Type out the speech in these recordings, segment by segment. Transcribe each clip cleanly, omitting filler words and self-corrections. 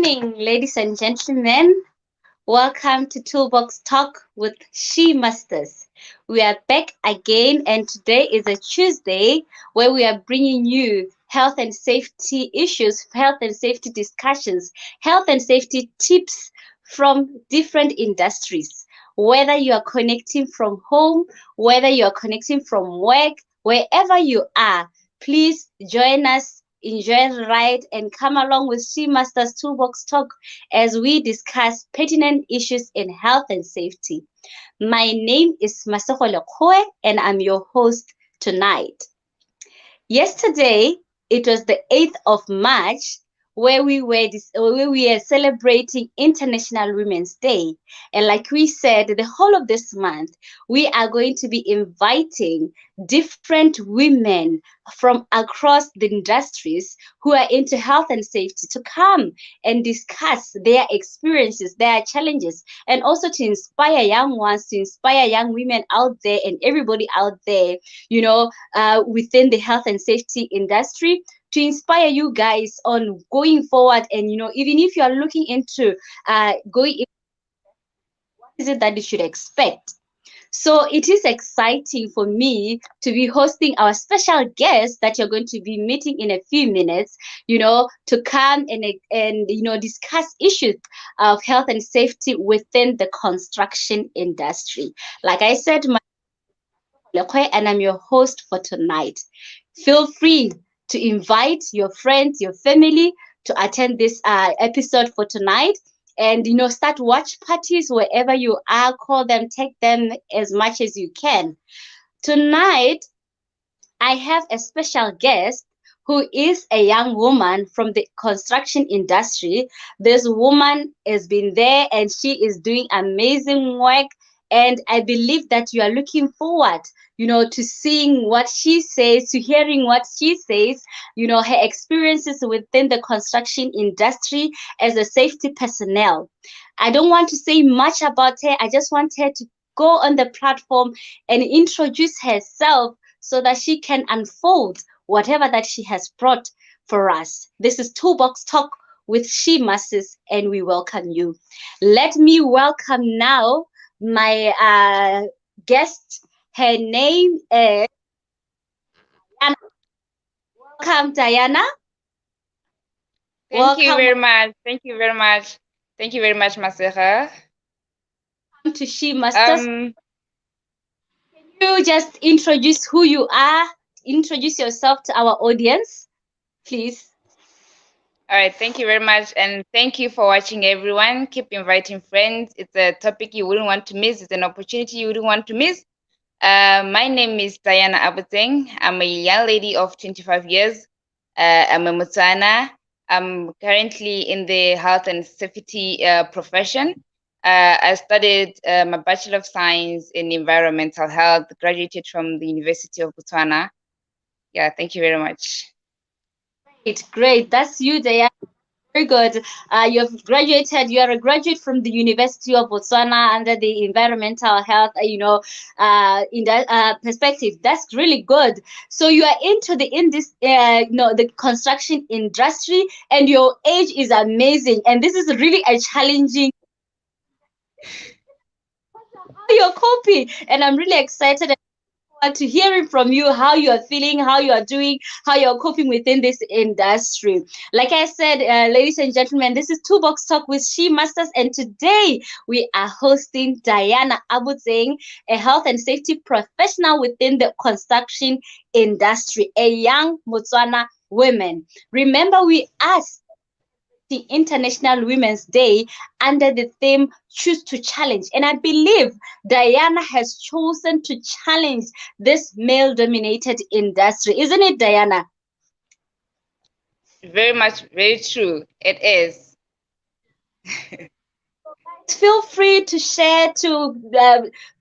evening, ladies and gentlemen. Welcome to Toolbox Talk with She Masters. We are back again, and today is a Tuesday where we are bringing you health and safety issues, health and safety discussions, health and safety tips from different industries. Whether you are connecting from home, whether you are connecting from work, wherever you are, please join us. Enjoy the ride and come along with She Masters Toolbox Talk as we discuss pertinent issues in health and safety. My name is Masego Lekgoe and I'm your host tonight. Yesterday, it was the 8th of March, where we are celebrating International Women's Day. And like we said, the whole of this month, we are going to be inviting different women from across the industries who are into health and safety to come and discuss their experiences, their challenges, and also to inspire young ones, to inspire young women out there and everybody out there, within the health and safety industry, to inspire you guys on going forward. And even if you are looking into going, what is it that you should expect? So it is exciting for me to be hosting our special guest that you're going to be meeting in a few minutes, to come and discuss issues of health and safety within the construction industry. Like I said, and I'm your host for tonight. Feel free to invite your friends, your family to attend this episode for tonight. And start watch parties wherever you are. Call them, take them as much as you can. Tonight, I have a special guest who is a young woman from the construction industry. This woman has been there and she is doing amazing work. And I believe that you are looking forward, to seeing what she says, to hearing what she says, her experiences within the construction industry as a safety personnel. I don't want to say much about her. I just want her to go on the platform and introduce herself so that she can unfold whatever that she has brought for us. This is Toolbox Talk with She Masters, and we welcome you. Let me welcome now my guest. Her name is Diana. Welcome, Diana. Thank you Welcome very much. Thank you very much. Thank you very much, Maseha. to She Masters. Um, You just introduce who you are, introduce yourself to our audience, please. all right, thank you very much. And thank you for watching, everyone. Keep inviting friends. It's a topic you wouldn't want to miss. It's an opportunity you wouldn't want to miss. My name is Diana Abuteng. I'm a young lady of 25 years. I'm a Motswana. I'm currently in the health and safety profession. I studied my Bachelor of Science in Environmental Health, graduated from the University of Botswana. Yeah, thank you very much. Great, great. That's you, Diana. Very good. You have graduated. You are a graduate from the University of Botswana under the environmental health, in that perspective. That's really good. So you are into the construction industry, and your age is amazing. And this is really a challenging. How you're coping, and I'm really excited to hearing from you how you are feeling, how you are doing, how you're coping within this industry. Like I said, ladies and gentlemen, this is Toolbox Talk with She Masters, and today we are hosting Diana Abutseng, a health and safety professional within the construction industry, a young Botswana woman. Remember, we asked the International Women's Day under the theme Choose to Challenge. And I believe Diana has chosen to challenge this male dominated industry. Isn't it, Diana? Very much, very true. It is. Feel free to share, to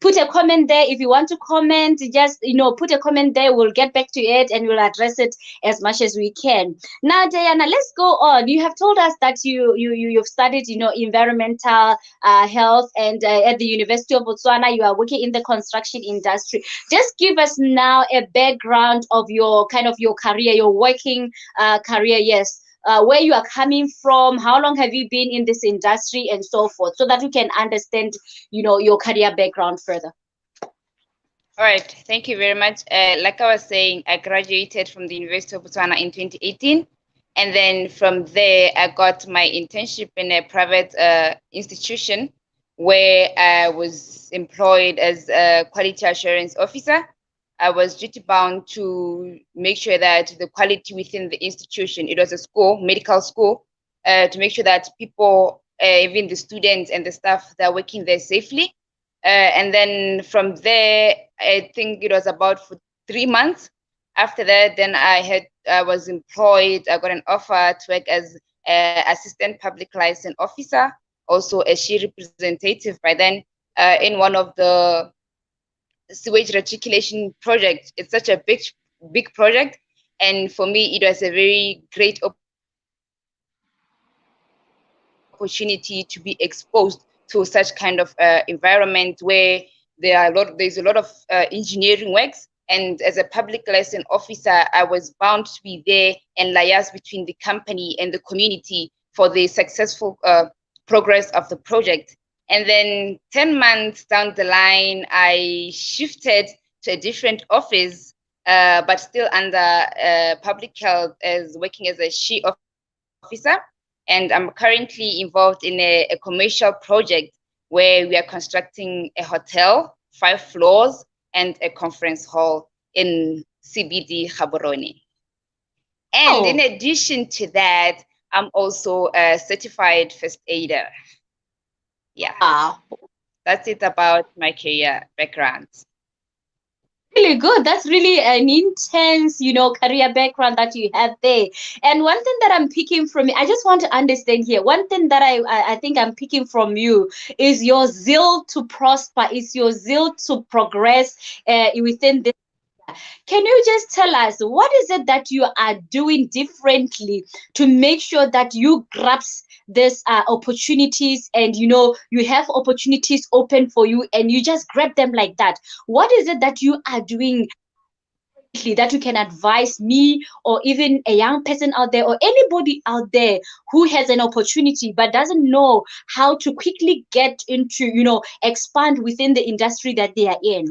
put a comment there. If you want to comment, just put a comment there. We'll get back to it and we'll address it as much as we can. Now, Diana, let's go on. You have told us that you've studied environmental health, and at the University of Botswana you are working in the construction industry. Just give us now a background of your career, your working career. Yes, where you are coming from, how long have you been in this industry, and so forth, so that we can understand, your career background further. All right, thank you very much. Like I was saying, I graduated from the University of Botswana in 2018, and then from there, I got my internship in a private institution where I was employed as a quality assurance officer. I was duty bound to make sure that the quality within the institution, it was a school, medical school, to make sure that people, even the students and the staff that are working there safely. And then from there, I think it was about for 3 months. After that, then I was employed. I got an offer to work as assistant public license officer, also a S.H.E representative by then, in one of the sewage recirculation projects. It's such a big project, and for me, it was a very great opportunity to be exposed to such kind of environment where there's a lot of engineering works. And as a public license officer, I was bound to be there and liaise between the company and the community for the successful progress of the project. And then 10 months down the line, I shifted to a different office, but still under public health as working as a S.H.E officer. And I'm currently involved in a commercial project where we are constructing a hotel, 5 floors, and a conference hall in CBD Gaborone. And in Oh, addition to that, I'm also a certified first aider. Yeah, wow. that's it about my career background. Really good. That's really an intense, career background that you have there. And one thing that I'm picking from you, I just want to understand here. One thing that I think I'm picking from you is your zeal to prosper, is your zeal to progress within this. Can you just tell us what is it that you are doing differently to make sure that you grasp this opportunities, and you have opportunities open for you and you just grab them like that? What is it that you are doing that you can advise me, or even a young person out there, or anybody out there who has an opportunity but doesn't know how to quickly get into, expand within the industry that they are in?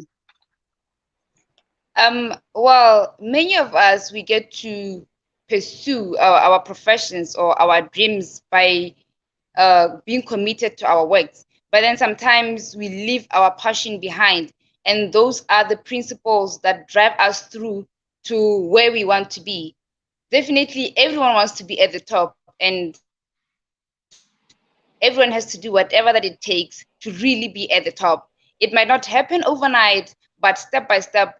Well, many of us, we get to pursue our professions or our dreams by being committed to our works. But then sometimes we leave our passion behind, and those are the principles that drive us through to where we want to be. Definitely, everyone wants to be at the top, and everyone has to do whatever that it takes to really be at the top. It might not happen overnight, but step by step,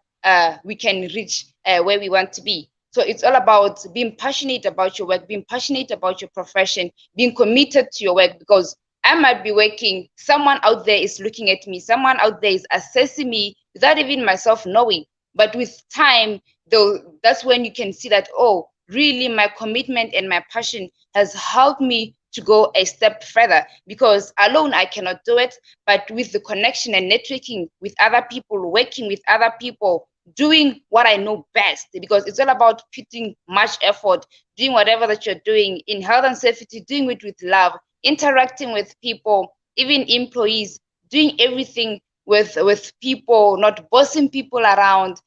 we can reach where we want to be. So it's all about being passionate about your work, being passionate about your profession, being committed to your work, because I might be working, someone out there is looking at me, someone out there is assessing me without even myself knowing. But with time, though, that's when you can see that, oh, really my commitment and my passion has helped me to go a step further, because alone I cannot do it, but with the connection and networking with other people, working with other people, doing what I know best, because it's all about putting much effort, doing whatever that you're doing in health and safety, doing it with love, interacting with people, even employees, doing everything with people, not bossing people around,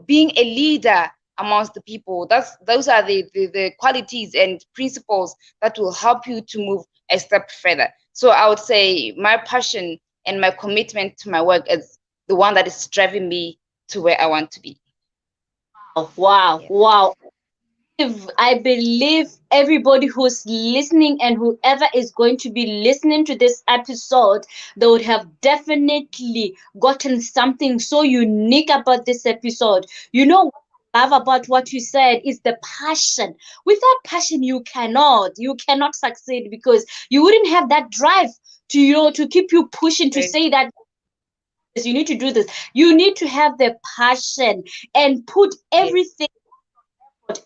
being a leader amongst the people. Those are the qualities and principles that will help you to move a step further. So I would say my passion and my commitment to my work is the one that is driving me to where I want to be. Oh, wow, Yeah. wow. I believe everybody who's listening and whoever is going to be listening to this episode, they would have definitely gotten something so unique about this episode. What I love about what you said is the passion. Without passion, you cannot succeed, because you wouldn't have that drive to, to keep you pushing, to Very say that you need to do this. You need to have the passion and put yes.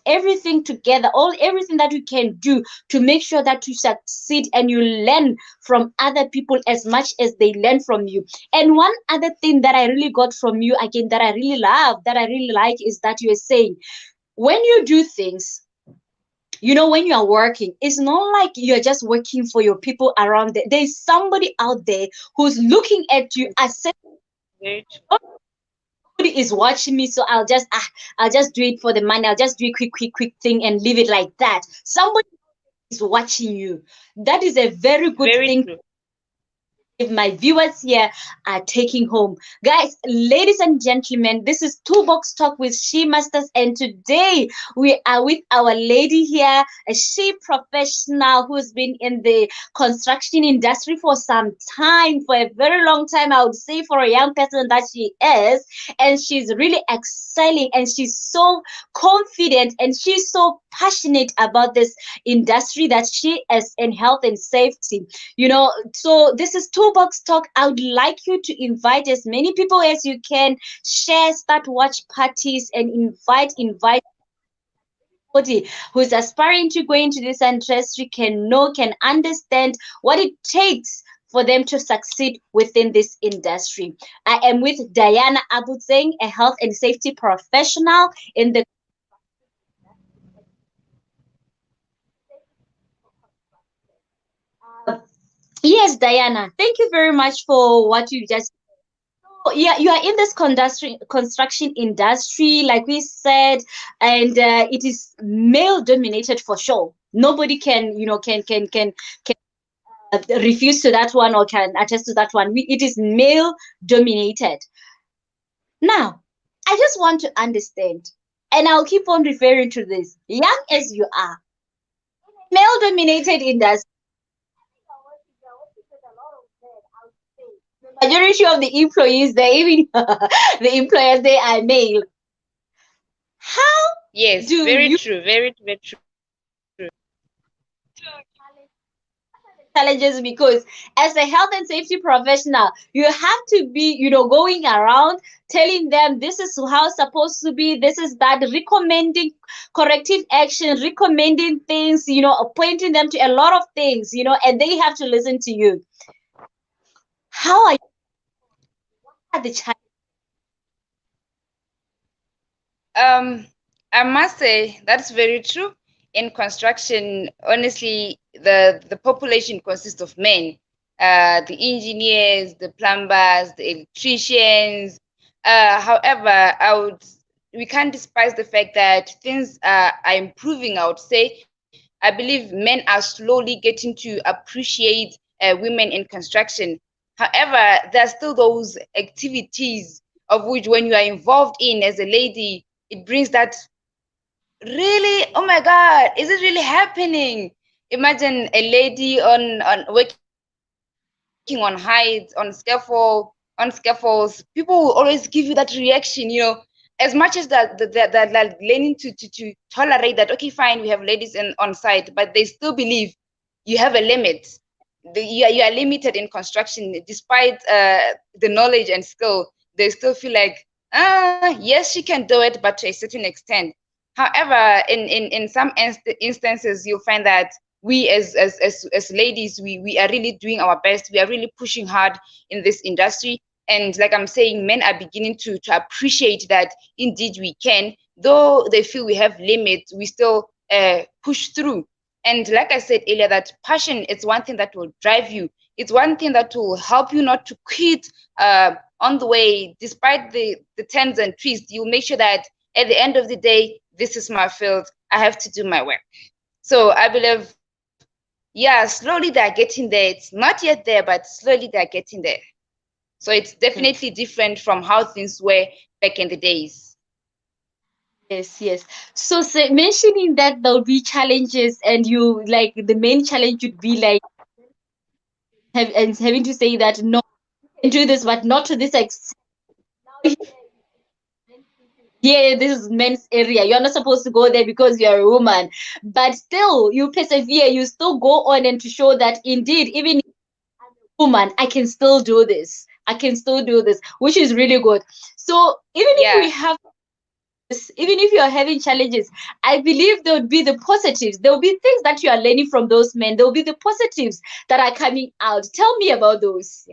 everything together, everything that you can do to make sure that you succeed, and you learn from other people as much as they learn from you. And one other thing that I really got from you, again, that I really love, that I really like, is that you're saying, when you do things, when you are working, it's not like you're just working for your people around there. There's somebody out there who's looking at you as Very true. somebody is watching me, so I'll just do it for the money. I'll just do a quick thing and leave it like that. Somebody is watching you. That is a very good Very thing true. if my viewers here are taking home. Guys, ladies and gentlemen, this is Toolbox Talk with She Masters, and today we are with our lady here, a she professional who's been in the construction industry for some time, for a very long time, I would say, for a young person that she is, and she's really excelling, and she's so confident, and she's so passionate about this industry that she is in health and safety. So this is Toolbox Talk. I would like you to invite as many people as you can, share, start watch parties, and invite everybody who's aspiring to go into this industry, can understand what it takes for them to succeed within this industry. I am with Diana Abutseng, a health and safety professional in the. Yes, Diana, thank you very much for what you just. Yeah, you are in this construction industry, like we said, and it is male dominated for sure. Nobody can, can refuse to that one or can attest to that one. It is male dominated. Now, I just want to understand, and I'll keep on referring to this. Young as you are, male dominated industry. Majority of the employees, they even the employers, they are male. How Yes, do very you true. Very, very true. challenges? Because as a health and safety professional, you have to be, going around telling them this is how it's supposed to be, this is that, recommending corrective action, recommending things, appointing them to a lot of things, and they have to listen to you. How are the challenges? Um, I must say that's very true. In construction, honestly, the population consists of men, the engineers, the plumbers, the electricians. However, we can't despise the fact that things are improving. I would say, I believe men are slowly getting to appreciate women in construction. However, there are still those activities of which, when you are involved in as a lady, it brings that, really, oh my God, is it really happening? Imagine a lady on working on heights, on scaffolds. People will always give you that reaction, as much as that learning to tolerate that. Okay, fine, we have ladies on site, but they still believe you have a limit. You are limited in construction, despite the knowledge and skill. They still feel like, yes, she can do it, but to a certain extent. However, in some instances, you'll find that we as ladies, we are really doing our best. We are really pushing hard in this industry. And like I'm saying, men are beginning to appreciate that indeed we can, though they feel we have limits, we still push through. And like I said earlier, that passion is one thing that will drive you. It's one thing that will help you not to quit on the way, despite the turns and twists. You'll make sure that at the end of the day, this is my field. I have to do my work. So I believe, yeah, slowly they're getting there. It's not yet there, but slowly they're getting there. So it's Okay. definitely different from how things were back in the days. Yes, yes. So, mentioning that there'll be challenges, and you like the main challenge would be like having to say that no, you can do this, but not to this extent. Yeah, this is men's area. You're not supposed to go there because you're a woman. But still, you persevere, you still go on, and to show that indeed, even woman, I can still do this. I can still do this, which is really good. So even if Yeah, we have this, even if you are having challenges, I believe there would be the positives. There will be things that you are learning from those men. There will be the positives that are coming out. Tell me about those.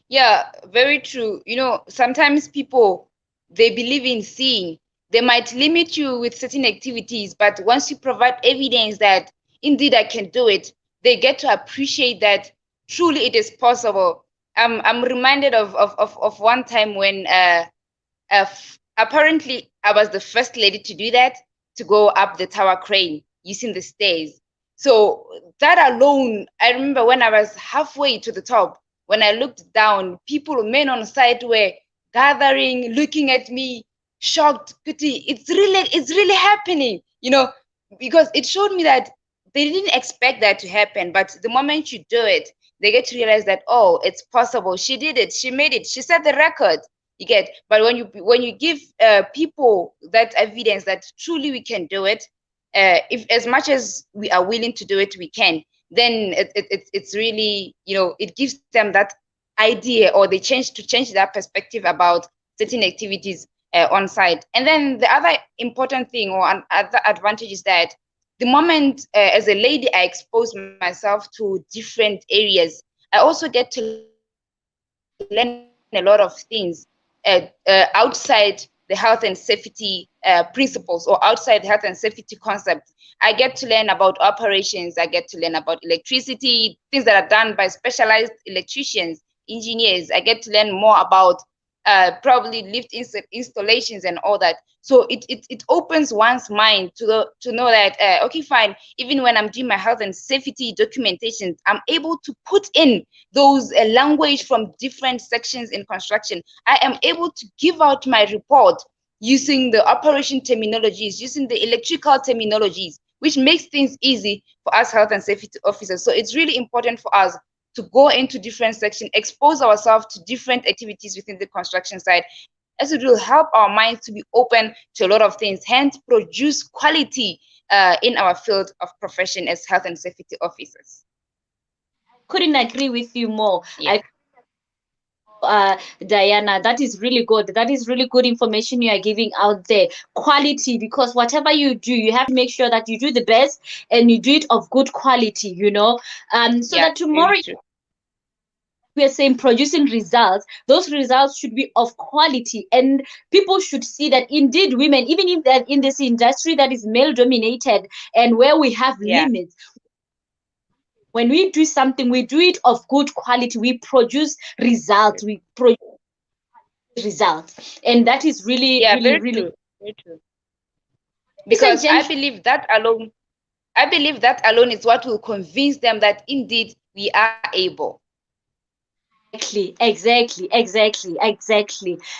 yeah, very true. Sometimes people, they believe in seeing. They might limit you with certain activities, but once you provide evidence that indeed I can do it, they get to appreciate that truly it is possible. I'm reminded of one time when apparently I was the first lady to do that, to go up the tower crane using the stairs. So that alone, I remember when I was halfway to the top, when I looked down, people, men on site, were gathering, looking at me, shocked. Kuti, it's really happening, because it showed me that they didn't expect that to happen. But the moment you do it, they get to realize that, oh, it's possible. She did it. She made it. She set the record. You get, but when you give people that evidence that truly we can do it, if as much as we are willing to do it, we can. Then it's really, it gives them that idea, or they change their perspective about certain activities on site. And then the other important thing, or other advantage, is that the moment as a lady I expose myself to different areas, I also get to learn a lot of things outside the health and safety principles, or outside the health and safety concept. I get to learn about operations. I get to learn about electricity, things that are done by specialized electricians, engineers. I get to learn more about probably lift installations and all that. So it opens one's mind to know that, okay, fine, even when I'm doing my health and safety documentations, I'm able to put in those language from different sections in construction. I am able to give out my report using the operation terminologies, using the electrical terminologies, which makes things easy for us health and safety officers. So it's really important for us to go into different sections, expose ourselves to different activities within the construction site, as it will help our minds to be open to a lot of things, hence produce quality in our field of profession as health and safety officers. Couldn't agree with you more. Yeah. Diana, that is really good. That is really good information you are giving out there. Quality, because whatever you do, you have to make sure that you do the best and you do it of good quality, so Yeah, that tomorrow very true. we are saying producing results, those results should be of quality, and people should see that indeed women, even if they're in this industry that is male dominated and where we have Yeah, limits, when we do something, we do it of good quality. We produce results. We produce results, and that is really, yeah, really, very really. true, very true. Ladies and Because I gentlemen, believe that alone, I believe that alone is what will convince them that indeed we are able. exactly.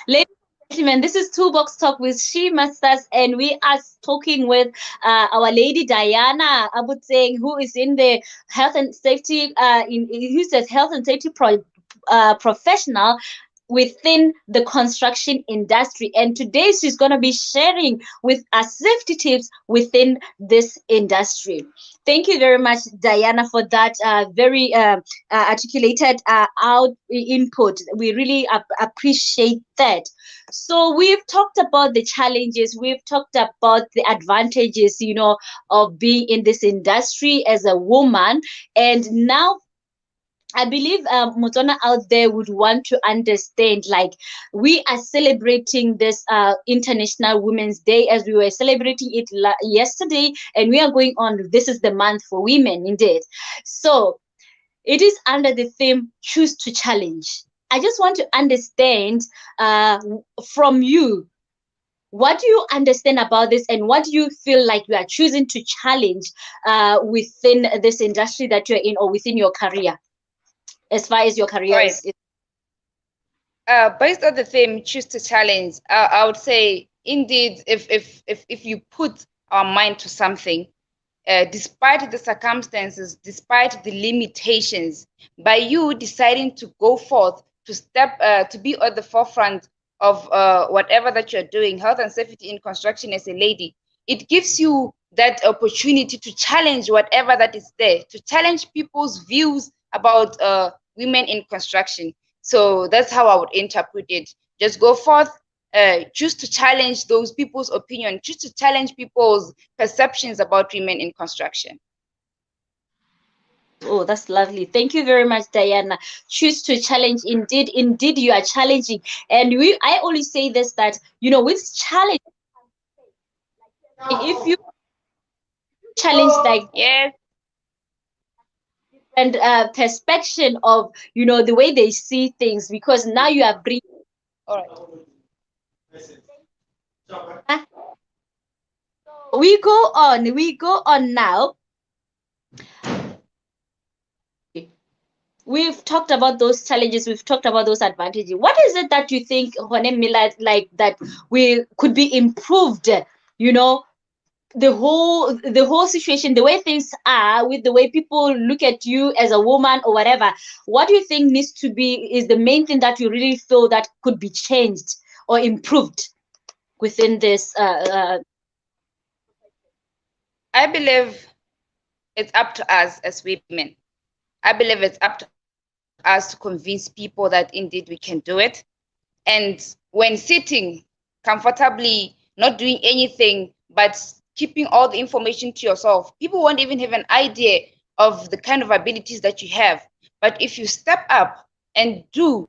Ladies and gentlemen, this is Toolbox Talk with She Masters, and we are talking with our lady Diana Abutseng, who is in the health and safety, who's a health and safety professional within the construction industry. And today she's going to be sharing with us safety tips within this industry. Thank you very much, Diana, for that very articulated out input. We really appreciate that. So we've talked about the challenges, we've talked about the advantages, of being in this industry as a woman. And now I believe Motona out there would want to understand, like, we are celebrating this International Women's Day, as we were celebrating it yesterday, and we are going on. This is the month for women, indeed. So it is under the theme "Choose to Challenge." I just want to understand uh, from you, what do you understand about this, and what do you feel like you are choosing to challenge within this industry that you're in, or within your career, as far as your All career right. is. Based on the theme, choose to challenge. I would say, indeed, if you put our mind to something, despite the circumstances, despite the limitations, by you deciding to go forth, to step, to be at the forefront of whatever that you're doing, health and safety in construction as a lady, it gives you that opportunity to challenge whatever that is there, to challenge people's views about women in construction. So that's how I would interpret it. Just go forth, choose to challenge those people's opinion, choose to challenge people's perceptions about women in construction. Oh, that's lovely. Thank you very much, Diana. Choose to challenge. Indeed, you are challenging. And I always say this, that with challenge, If you challenge like Yes. and perspective of the way they see things, because now you are bringing. All right. We go on now. We've talked about those challenges, we've talked about those advantages. What is it that you think, Hone Mila, like that we could be improved, you know the whole situation, the way things are, with the way people look at you as a woman or whatever? What do you think needs to be, is the main thing that you really feel that could be changed or improved within this I believe it's up to us as women. I believe it's up to us to convince people that indeed we can do it. And when sitting comfortably, not doing anything, but keeping all the information to yourself, people won't even have an idea of the kind of abilities that you have. But if you step up and do,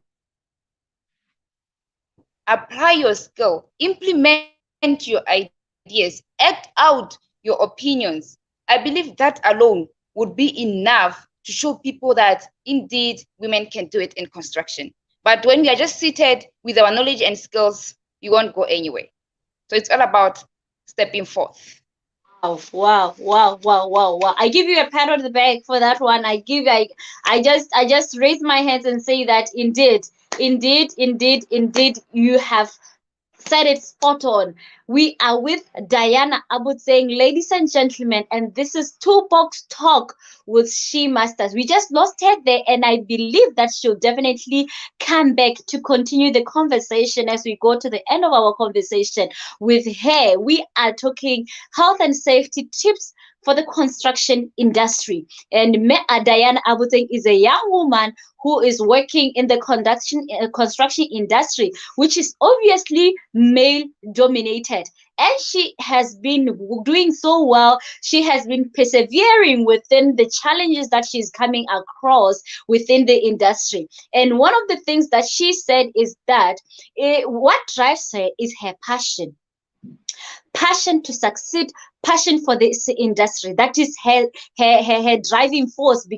apply your skill, implement your ideas, act out your opinions, I believe that alone would be enough to show people that indeed women can do it in construction. But when we are just seated with our knowledge and skills, you won't go anywhere. So it's all about stepping forth. wow. I give you a pat on the back for that one. I just raise my hands and say that indeed you have said it spot on. We are with Diana Abud saying, ladies and gentlemen, and this is Toolbox Talk with She Masters. We just lost her there, and I believe that she'll definitely come back to continue the conversation as we go to the end of our conversation with her. We are talking health and safety tips for the construction industry. And Diana Abuteng is a young woman who is working in the construction industry, which is obviously male dominated. And she has been doing so well. She has been persevering within the challenges that she's coming across within the industry. And one of the things that she said is that what drives her is her passion to succeed, passion for this industry. That is her driving force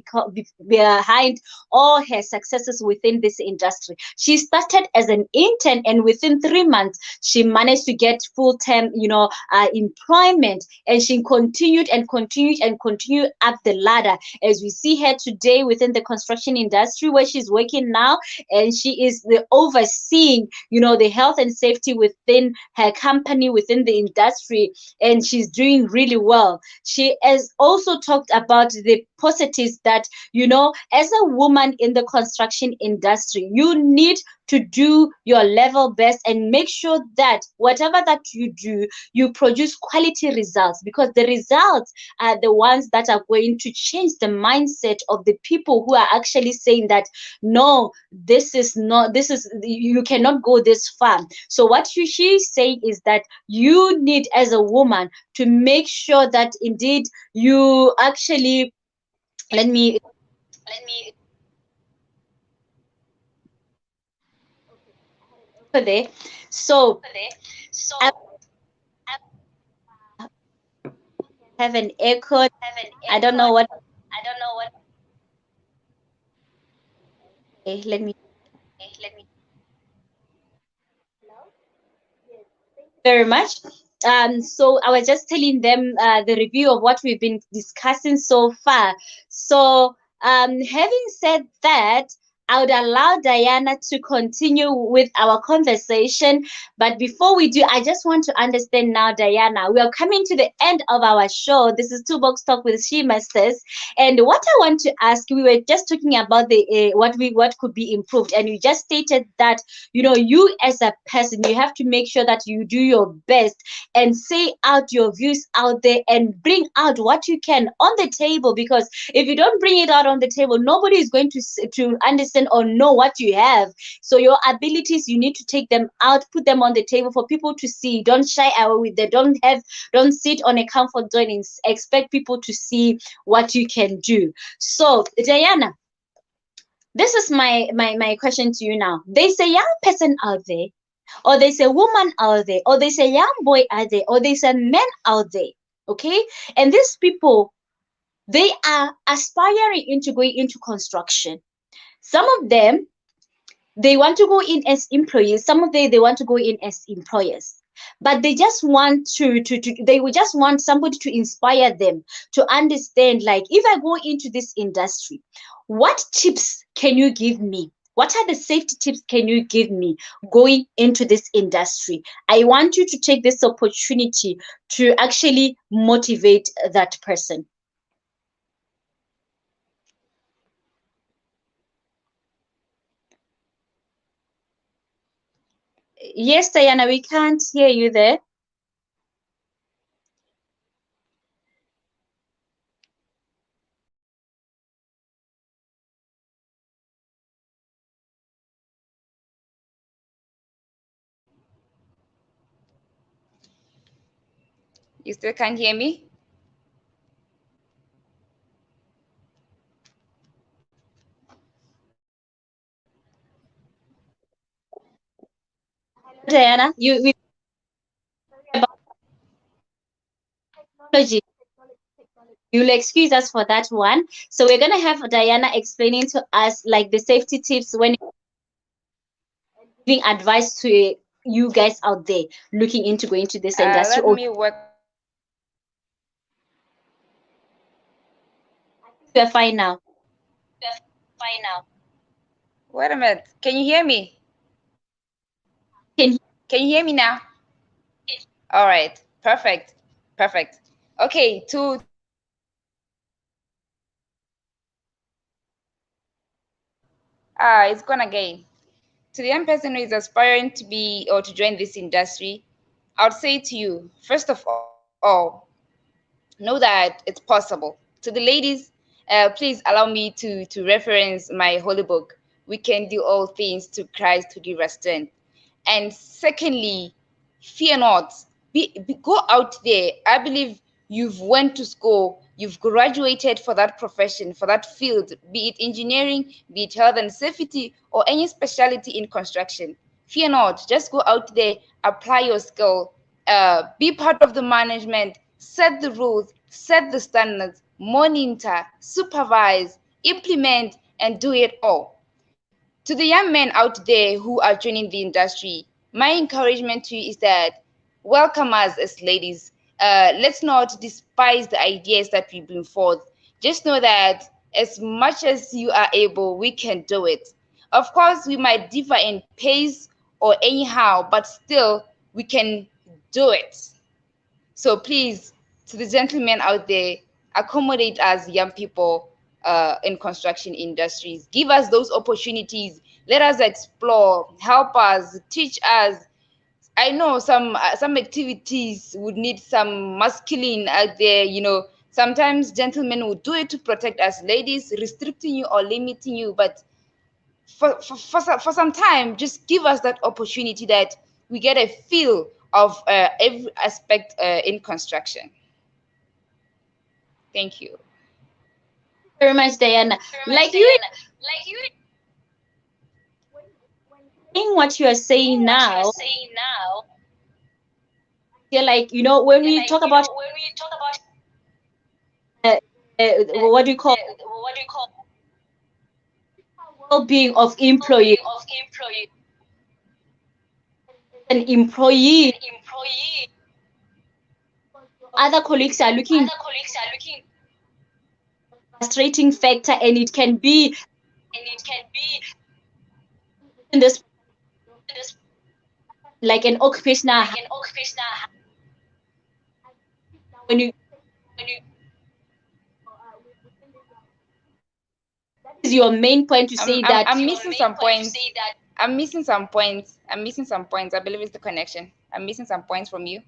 behind all her successes within this industry. She started as an intern, and within 3 months, she managed to get full time, employment, and she continued up the ladder. As we see her today within the construction industry, where she's working now, and she is the overseeing, the health and safety within her company, within the industry, and she's doing really well. She has also talked about the positives that, as a woman in the construction industry, you need to do your level best and make sure that whatever that you do, you produce quality results, because the results are the ones that are going to change the mindset of the people who are actually saying that no, you cannot go this far. So what she's saying is that you need, as a woman, to make sure that indeed you actually, let me over there. So I have an echo. I don't know what. Okay, let me very much. So I was just telling them the review of what we've been discussing so far. So, having said that, I would allow Diana to continue with our conversation. But before we do, I just want to understand now, Diana, we are coming to the end of our show. This is Toolbox Talk with She Masters. And what I want to ask, we were just talking about the what could be improved, and you just stated that you as a person, you have to make sure that you do your best and say out your views out there and bring out what you can on the table, because if you don't bring it out on the table, nobody is going to understand or know what you have. So your abilities, you need to take them out, put them on the table for people to see. Don't shy away with them. Don't sit on a comfort zone and expect people to see what you can do. So Diana, this is my question to you now. There's a young person out there or there's a woman out there, or there's a young boy out there, or there's a man out there. Okay, and these people, they are aspiring into going into construction. Some of them, they want to go in as employees, some of them they want to go in as employers, but they just want to they would just want somebody to inspire them to understand, like, if I go into this industry, what tips can you give me, what are the safety tips can you give me going into this industry? I want you to take this opportunity to actually motivate that person. Yes, Diana, we can't hear you there. You still can't hear me? Diana, you about technology. You'll excuse us for that one. So we're gonna have Diana explaining to us like the safety tips when giving advice to you guys out there looking into going to this industry. Let Or me work. we're fine now. Wait a minute. Can you hear me? Can Can you hear me now? All right. Perfect. Perfect. Okay. To the young person who is aspiring to go it's gone again. To the young person who is aspiring to be or to join this industry, I would say to you, first of all, know that it's possible. To the ladies, please allow me to reference my holy book. We can do all things to Christ who give us strength. And secondly, fear not. Go out there. I believe you've went to school, you've graduated for that profession, for that field, be it engineering, be it health and safety, or any specialty in construction. Fear not. Just go out there, apply your skill, be part of the management, set the rules, set the standards, monitor, supervise, implement, and do it all. To the young men out there who are joining the industry, my encouragement to you is that welcome us as ladies. Let's not despise the ideas that we bring forth. Just know that as much as you are able, we can do it. Of course, we might differ in pace or anyhow, but still, we can do it. So please, to the gentlemen out there, accommodate us young people in construction industries. Give us those opportunities. Let us explore. Help us. Teach us. I know some activities would need some masculine out there. Sometimes gentlemen would do it to protect us ladies, restricting you or limiting you. But for some time, just give us that opportunity that we get a feel of every aspect in construction. Thank you. very much, Diana. Like you saying what you are saying now, you're like, when we talk about uh, what do you call well-being of employees, an employee, other colleagues are looking frustrating factor, and it can be in this like an occupational when you is your main point to say that I'm missing some points. I'm missing some points. I believe it's the connection. I'm missing some points from you.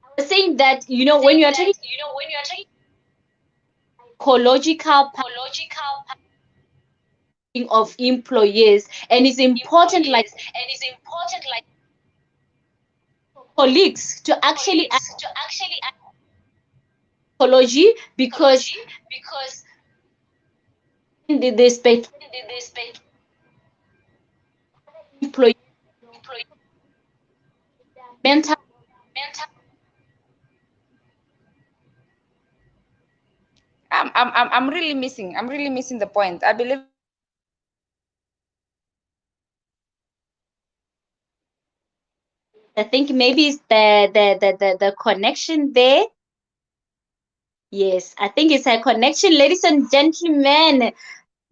I was saying that when you are talking ecological parting of employees, and it's important like colleagues to actually act ecology, because the respect employees mental. I'm really missing. I'm really missing the point. I believe that you were saying something about I think maybe it's the connection there. Yes, I think it's a connection, ladies and gentlemen.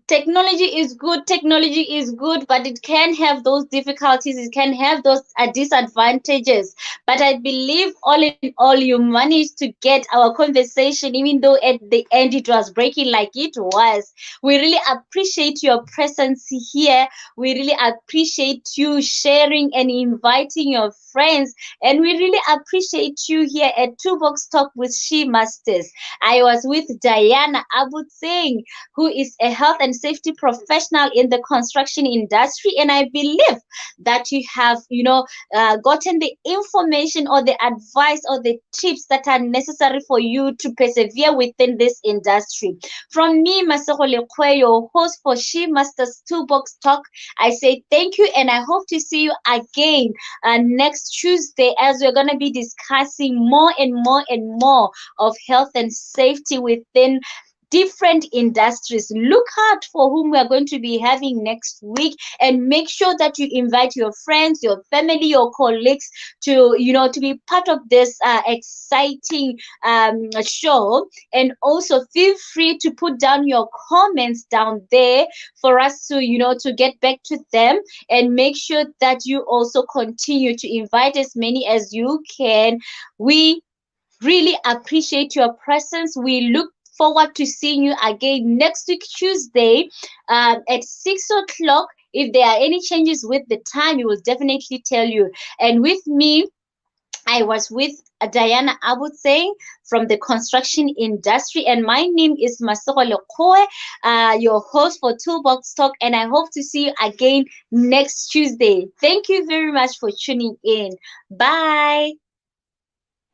Technology is good, technology is good, but it can have those difficulties, it can have those disadvantages. But I believe all in all you managed to get our conversation, even though at the end it was breaking like it was. We really appreciate your presence here. We really appreciate you sharing and inviting your friends, and we really appreciate you here at Two Box Talk with She Masters. I was with Diana Abud Singh, who is a health and safety professional in the construction industry. And I believe that you have, gotten the information or the advice or the tips that are necessary for you to persevere within this industry. From me, Masego Lekwe, your host for She Masters Toolbox Talk, I say thank you and I hope to see you again next Tuesday as we're going to be discussing more and more and more of health and safety within different industries. Look out for whom we are going to be having next week and make sure that you invite your friends, your family, your colleagues to, to be part of this exciting show. And also feel free to put down your comments down there for us to, to get back to them, and make sure that you also continue to invite as many as you can. We really appreciate your presence. We look forward to seeing you again next week, Tuesday, at 6 o'clock. If there are any changes with the time, we will definitely tell you. And with me, I was with Diana Abutseng from the construction industry, and my name is Masoro Lekoe, your host for Toolbox Talk, and I hope to see you again next Tuesday. Thank you very much for tuning in. Bye.